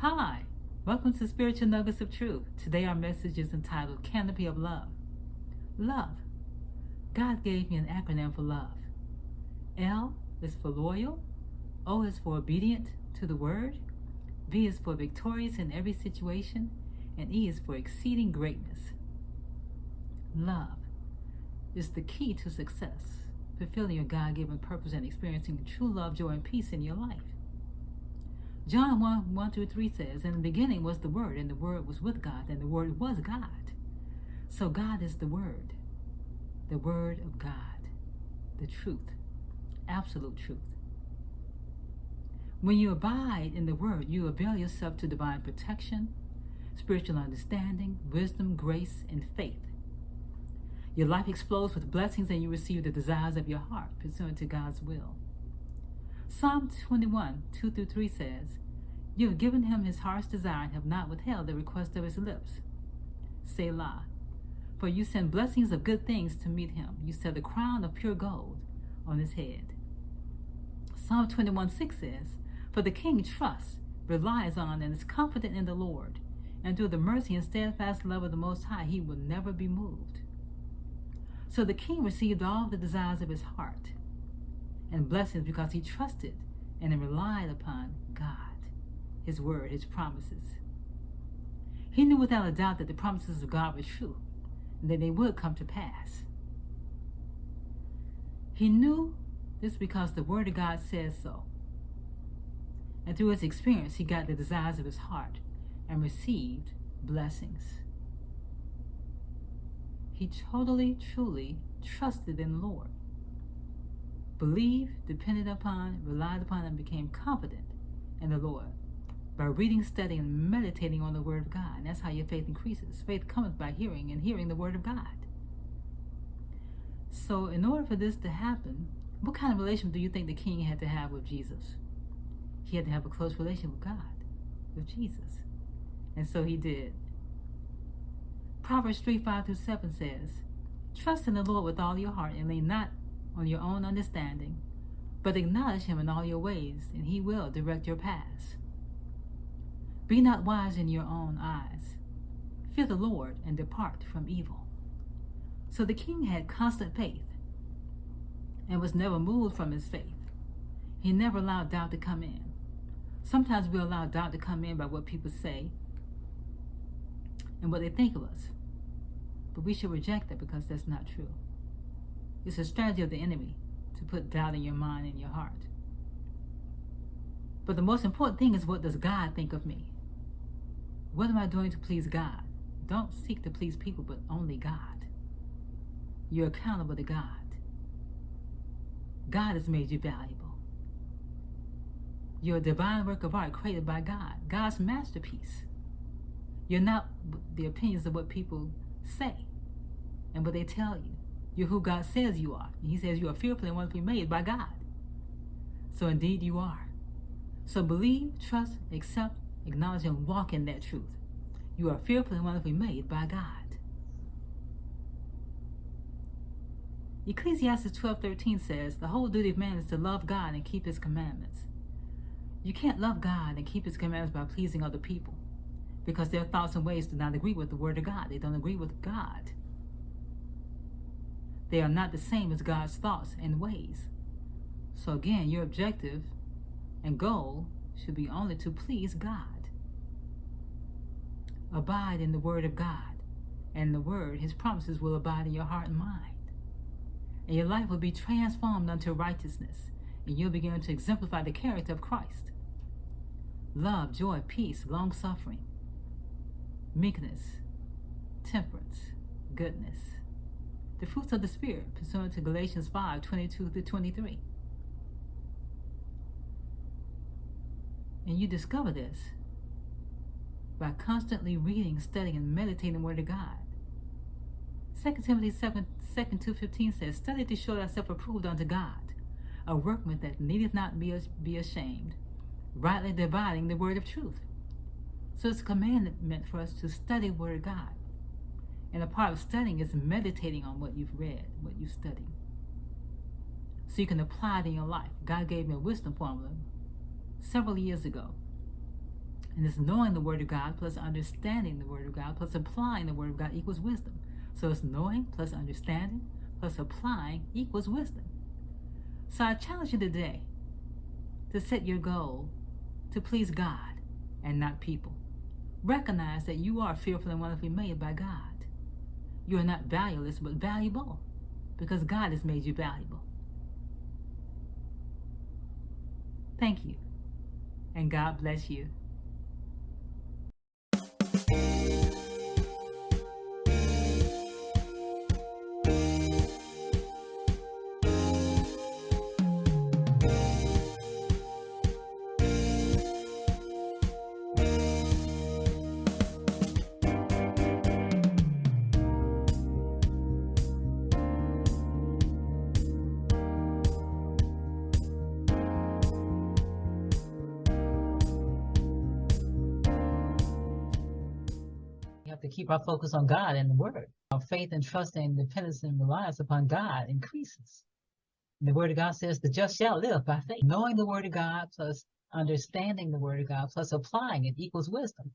Hi, welcome to Spiritual Nuggets of Truth. Today our message is entitled Canopy of Love. Love. God gave me an acronym for love. L is for loyal, O is for obedient to the word, V is for victorious in every situation, and E is for exceeding greatness. Love is the key to success, fulfilling your God-given purpose and experiencing true love, joy, and peace in your life. John 1:1-3 says, "In the beginning was the Word, and the Word was with God, and the Word was God." So God is the Word of God, the truth, absolute truth. When you abide in the Word, you avail yourself to divine protection, spiritual understanding, wisdom, grace, and faith. Your life explodes with blessings, and you receive the desires of your heart pursuant to God's will. Psalm 21:2-3 says, "You have given him his heart's desire and have not withheld the request of his lips. Selah. For you send blessings of good things to meet him. You set a crown of pure gold on his head." Psalm 21:6 says, "For the king trusts, relies on, and is confident in the Lord, and through the mercy and steadfast love of the Most High, he will never be moved." So the king received all the desires of his heart and blessings because he trusted and relied upon God, his word, his promises. He knew without a doubt that the promises of God were true and that they would come to pass. He knew this because the word of God says so. And through his experience, he got the desires of his heart and received blessings. He totally, truly trusted in the Lord, believed, depended upon, relied upon, and became confident in the Lord by reading, studying, and meditating on the Word of God. And that's how your faith increases. Faith cometh by hearing, and hearing the Word of God. So in order for this to happen, what kind of relationship do you think the king had to have with Jesus? He had to have a close relationship with God, with Jesus. And so he did. Proverbs 3:5-7 says, "Trust in the Lord with all your heart and lean not on your own understanding, but acknowledge him in all your ways, and he will direct your paths. Be not wise in your own eyes. Fear the Lord and depart from evil." So the king had constant faith and was never moved from his faith. He never allowed doubt to come in. Sometimes we allow doubt to come in by what people say and what they think of us. But we should reject that because that's not true. It's a strategy of the enemy to put doubt in your mind and your heart. But the most important thing is, what does God think of me? What am I doing to please God? Don't seek to please people, but only God. You're accountable to God. God has made you valuable. You're a divine work of art created by God, God's masterpiece. You're not the opinions of what people say and what they tell you. You're who God says you are. And he says you are fearfully and wonderfully made by God. So indeed you are. So believe, trust, accept, acknowledge, and walk in that truth. You are fearfully and wonderfully made by God. Ecclesiastes 12:13 says, "The whole duty of man is to love God and keep his commandments." You can't love God and keep his commandments by pleasing other people, because their thoughts and ways do not agree with the word of God. They don't agree with God. They are not the same as God's thoughts and ways. So again, your objective and goal should be only to please God. Abide in the word of God, and the word, his promises, will abide in your heart and mind. And your life will be transformed unto righteousness, and you'll begin to exemplify the character of Christ. Love, joy, peace, long-suffering, meekness, temperance, goodness. The fruits of the Spirit, pursuant to Galatians 5:22-23. And you discover this by constantly reading, studying, and meditating the Word of God. 2 Timothy 2:15 says, "Study to show thyself approved unto God, a workman that needeth not be ashamed, rightly dividing the word of truth." So it's a commandment for us to study the Word of God. And a part of studying is meditating on what you've read, what you've studied, so you can apply it in your life. God gave me a wisdom formula several years ago, And it's knowing the Word of God plus understanding the Word of God plus applying the Word of God equals wisdom. So it's knowing plus understanding plus applying equals wisdom. So I challenge you today to set your goal to please God and not people. Recognize that you are fearfully and wonderfully made by God. You are not valueless, but valuable, because God has made you valuable. Thank you, and God bless you. We have to keep our focus on God and the Word. Our faith and trust and dependence and reliance upon God increases. And the Word of God says the just shall live by faith. Knowing the Word of God plus understanding the Word of God plus applying it equals wisdom.